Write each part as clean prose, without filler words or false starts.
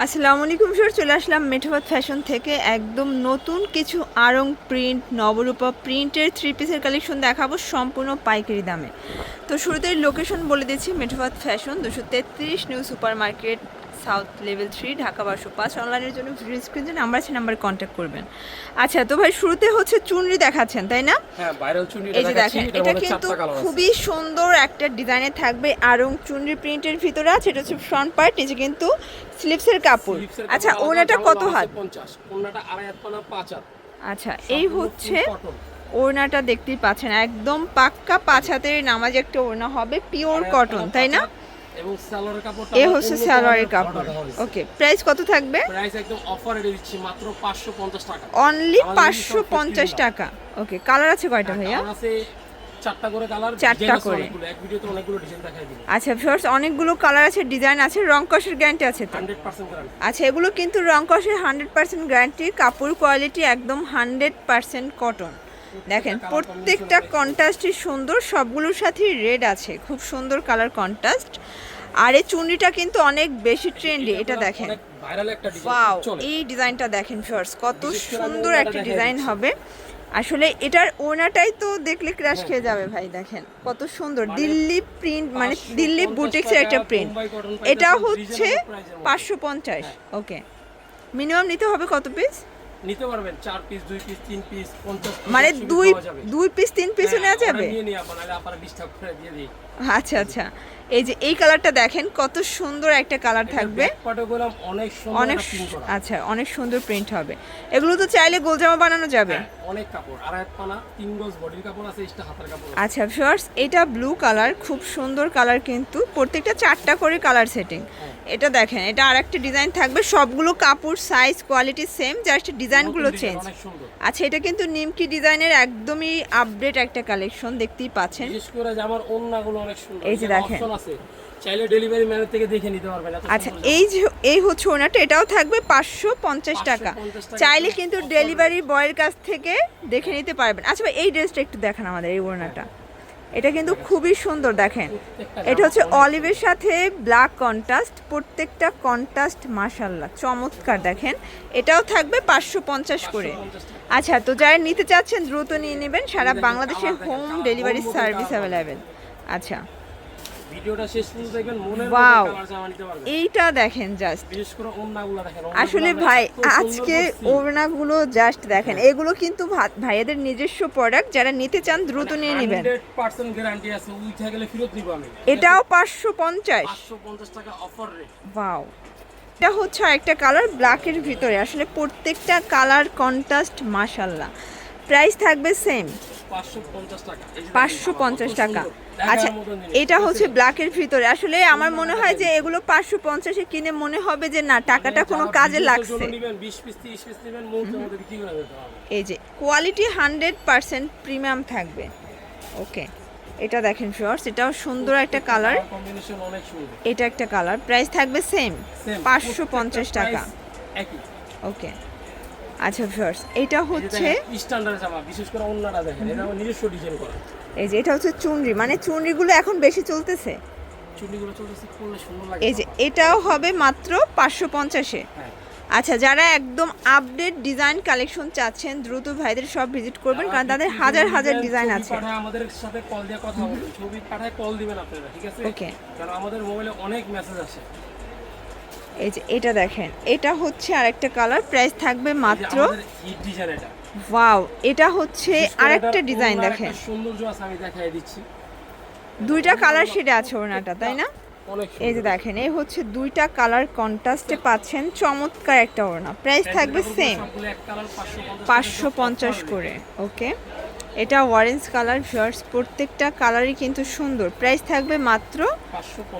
আসসালামু আলাইকুম স্যার, চলে আসলাম মেঠোপাত ফ্যাশন থেকে একদম নতুন কিছু আড়ং প্রিন্ট নবরূপা প্রিন্টের থ্রি পিসের কালেকশন দেখাবো সম্পূর্ণ পাইকারি দামে। তো শুরুতে লোকেশন বলে দিচ্ছি, Methopath fashion 233 new super market, south level 3, Dhaka 1205। অনলাইনের জন্য ভিডিও স্ক্রিনে নাম্বার আছে, নাম্বারে কন্ট্যাক্ট করবেন। আচ্ছা, তো ভাই শুরুতে হচ্ছে চুনরি দেখাচ্ছেন তাই না? হ্যাঁ, ভাইরাল চুনরি এই যে দেখাচ্ছি। দেখেন, এটা কিন্তু খুবই সুন্দর একটা ডিজাইনে থাকবে আড়ং চুনরি প্রিন্টের ভিতরে আছে। এটা হচ্ছে ফ্রন্ট পার্ট, নিচে কিন্তু স্লিপসের কাপড়। আচ্ছা, ওনাটা কত হাত? 50, ওনাটা আড়াই হাত পানা 5 হাত। আচ্ছা, এই হচ্ছে ওড়নাটা দেখতেই পাচ্ছেন, একদম পাক্কা 5 হাতের নামাজ একটা ওড়না হবে, পিওর কটন তাই না? এবং সালোয়ারের কাপড়টা এই হচ্ছে সালোয়ারের কাপড়। ওকে, প্রাইস কত থাকবে? প্রাইস একদম অফারে দিচ্ছি মাত্র 550 টাকা, অনলি 550 টাকা। ওকে, কালার আছে কয়টা ভাইয়া? কালার আছে 4টা করে কালার, 4টা করে। এক ভিডিওতে অনেকগুলো ডিজাইন দেখাই দিব। আচ্ছা ভিউয়ার্স, অনেকগুলো কালার আছে, ডিজাইন আছে, রং কষের গ্যারান্টি আছে তো? 100% গ্যারান্টি। আচ্ছা, এগুলো কিন্তু রং কষের 100% গ্যারান্টি, কাপড় কোয়ালিটি একদম 100% কটন। দেখেন প্রত্যেকটা কন্ট্রাস্টই সুন্দর, সবগুলোর সাথে রেড আছে, খুব সুন্দর কালার কন্ট্রাস্ট। আর এই চুন্নিটা কিন্তু অনেক বেশি ট্রেন্ডি, এটা দেখেন ভাইরাল একটা ডিজাইন। ওয়াও, এই ডিজাইনটা দেখেন ভিউয়ার্স, কত সুন্দর একটা ডিজাইন হবে। আসলে এটার ওনাটাই তো দেখলে ক্র্যাশ খেয়ে যাবে ভাই। দেখেন কত সুন্দর দিল্লি প্রিন্ট, মানে দিল্লি বুটিক্সের একটা প্রিন্ট। এটা হচ্ছে 550। ওকে, মিনিমাম নিতে হবে কত পিস? নিতে পারবেন 4 পিস, 2 পিস, 3 পিস, 50 পিস, মানে দুই পিস 3 পিসও নেওয়া যাবে? নিয়ে নিয়ে আপনারা ডিস্টার্ব করে দিয়ে দিই। আচ্ছা আচ্ছা, এই যে এই কালারটা দেখেন কত সুন্দর একটা কালার থাকবে, অনেক সুন্দর। আচ্ছা, অনেক সুন্দর প্রিন্ট হবে। এগুলো তো চাইলে গোলজামা বানানো যাবে। অনেক কাপড়, আড়াই পানা 3 গজ বডির কাপড় আছে, এক্সট্রা হাতের কাপড় আছে। আচ্ছা ভিউয়ার্স, এটা ব্লু কালার, খুব সুন্দর কালার, কিন্তু প্রত্যেকটা 4টা করে কালার সেটিং। এটা দেখেন, এটা আরেকটা ডিজাইন থাকবে, সবগুলো কাপড় সাইজ কোয়ালিটি সেম, জাস্ট ডিজাইনগুলো চেঞ্জ। আচ্ছা, এটা কিন্তু নিমকি ডিজাইনের একদমই আপডেট একটা কালেকশন, দেখতেই পাচ্ছেন। বিশেষ করে আমার ওন্নাগুলো অনেক সুন্দর, এই যে দেখেন, চাইলে ডেলিভারি ম্যানের থেকে দেখে নিতে পারবেন। আচ্ছা, এই হচ্ছে ওনাটা, এটাও থাকবে 550 টাকা। চাইলে কিন্তু ডেলিভারি বয়ের কাছ থেকে দেখে নিতে পারবেন। আচ্ছা ভাই, এই ড্রেসটা একটু দেখেন আমাদের, এই ওনাটা, এটা কিন্তু খুবই সুন্দর। দেখেন, এটা হচ্ছে অলিভের সাথে ব্ল্যাক কন্ট্রাস্ট, প্রত্যেকটা কন্ট্রাস্ট মাশাআল্লাহ চমৎকার। দেখেন, এটাও থাকবে 550 করে। আচ্ছা, তো যারা নিতে চাচ্ছেন দ্রুত নিয়ে নেবেন, সারা বাংলাদেশে হোম ডেলিভারি সার্ভিস অ্যাভেলেবেল। আচ্ছা, ভিডিওটা শেষ পর্যন্ত দেখবেন, মনের মতো কালার জামা নিতে পারবেন। এইটা দেখেন জাস্ট, বিশেষ করে ওন্নাগুলো দেখেন। আসলে ভাই আজকে ওড়নাগুলো জাস্ট দেখেন, এগুলো কিন্তু ভাইয়াদের নিজস্ব প্রোডাক্ট, যারা নিতে চান দ্রুত নিয়ে নেবেন। 100% গ্যারান্টি আছে, উইথ গেলে ফেরত নিব আমি। এটাও 550 টাকা অফার রেট। ওয়াও, এটা হচ্ছে আরেকটা কালার ব্ল্যাকের ভিতরে, আসলে প্রত্যেকটা কালার কন্ট্রাস্ট মাশাআল্লাহ। প্রাইস থাকবে সেম 550 টাকা। আচ্ছা, এটা হচ্ছে ব্ল্যাকের ভিতরে, আসলে আমার মনে হয় যে এগুলো 550-এ কিনে মনে হবে যে না, টাকাটা কোনো কাজে লাগছে। এই যে কোয়ালিটি 100% প্রিমিয়াম থাকবে। ওকে, এটা দেখেন ভিউয়ার্স, এটাও সুন্দর একটা কালার, এটা একটা কালার। প্রাইস থাকবে সেম 550 টাকা। ওকে, আচ্ছা ভিউয়ার্স, এটা হচ্ছে স্ট্যান্ডার্ড জামা, বিশেষ করে ওন্নাটা দেখেন, এটা আমার নিজস্ব ডিজাইন করা। এই যে এটা হচ্ছে চুনরি, মানে চুনরিগুলো এখন বেশি চলতেছে, চুনরিগুলো চলতেছে, পরলে সুন্দর লাগে। এই যে এটাও হবে মাত্র 550-এ। আচ্ছা, যারা একদম আপডেট ডিজাইন কালেকশন চাচ্ছেন দ্রুত ভাইদের সব ভিজিট করবেন, কারণ তাদের হাজার হাজার ডিজাইন আছে। আমাদের সাথে কল দিয়ে কথা বলবেন, ছবি পাঠায় কল দিবেন আপনারা, ঠিক আছে? ওকে, কারণ আমাদের মোবাইলে অনেক মেসেজ আসে। এই যে এটা দেখেন, এটা হচ্ছে আরেকটা কালার, প্রাইস থাকবে মাত্র। ওয়াও, এটা হচ্ছে আরেকটা ডিজাইন, দেখেন সৌন্দর্য আছে, আমি দেখাই দিচ্ছি। দুইটা কালার শেডে আছে ওনাটা তাই না? এই যে দেখেন, এই হচ্ছে দুইটা কালার কন্ট্রাস্টে পাচ্ছেন, চমৎকার একটা ওড়না। প্রাইস থাকবে সেম 550 করে। ওকে, এটা অরেঞ্জ কালার ভিউয়ার্স, প্রত্যেকটা কালারই কিন্তু সুন্দর। প্রাইস থাকবে মাত্র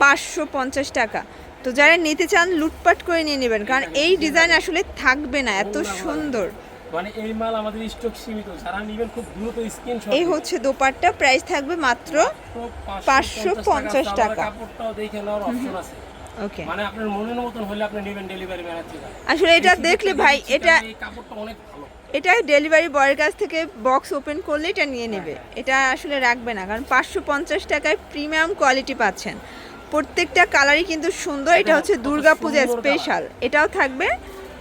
550 টাকা। তো যারা নিতে চান লুটপাট করে নিয়ে নেবেন, কারণ এই ডিজাইন আসলে থাকবে না, এত সুন্দর। মানে এই মাল আমাদের স্টক সীমিত, যারা নেবেন খুব দ্রুত স্ক্রিনশট। এই হচ্ছে দোপাট্টা, প্রাইস থাকবে মাত্র 550 টাকা। কাপড়টাও দেখে নেওয়ার অপশন আছে। ওকে, মানে আপনার মনের মতন হলে আপনি নেবেন ডেলিভারি ম্যানের থেকে। আসলে এটা দেখলে ভাই, এটা এই কাপড়টা অনেক ভালো, এটা ডেলিভারি বয়ের কাছ থেকে বক্স ওপেন করলে এটা নিয়ে নেবে, এটা আসলে রাখবে না, কারণ 550 টাকায় প্রিমিয়াম কোয়ালিটি পাচ্ছেন। প্রত্যেকটা কালারই কিন্তু সুন্দর। এটা হচ্ছে কত দুর্গাপূজা সুন্দর স্পেশাল। এটাও থাকবে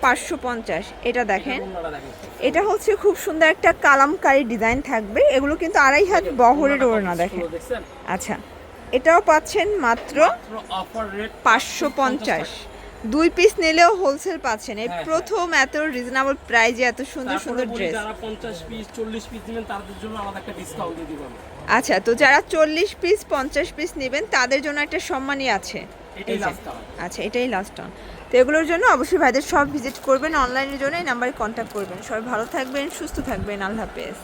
550। এটা দেখেন, ওড়নাটা দেখেন। এটা হচ্ছে খুব সুন্দর একটা কালামকারী ডিজাইন থাকবে। এগুলো কিন্তু 2.5 হাত বহরের ওড়না দেখেন। সুন্দর দেখছেন? আচ্ছা, এটাও পাচ্ছেন মাত্র অফার রেট 550। 2 পিস নিলেও হোলসেল পাচ্ছেন। এই হ্যাঁ, প্রথম এত রিজনেবল প্রাইজে এত সুন্দর সুন্দর ড্রেস। যারা 50 পিস 40 পিস দিবেন তাদের জন্য আলাদা একটা ডিসকাউন্ট দিয়ে দিব আমি। আচ্ছা, তো যারা 40 পিস 50 পিস নেবেন তাদের জন্য একটা সম্মানই আছে। এটাই এই যে। Last colour. আচ্ছা, এটাই লাস্ট অন। তো এগুলোর জন্য অবশ্যই ভাইদের সব ভিজিট করবেন, অনলাইনের জন্য এই নাম্বারে কন্ট্যাক্ট করবেন। সবাই ভালো থাকবেন, সুস্থ থাকবেন, আল্লাহ হাফেজ।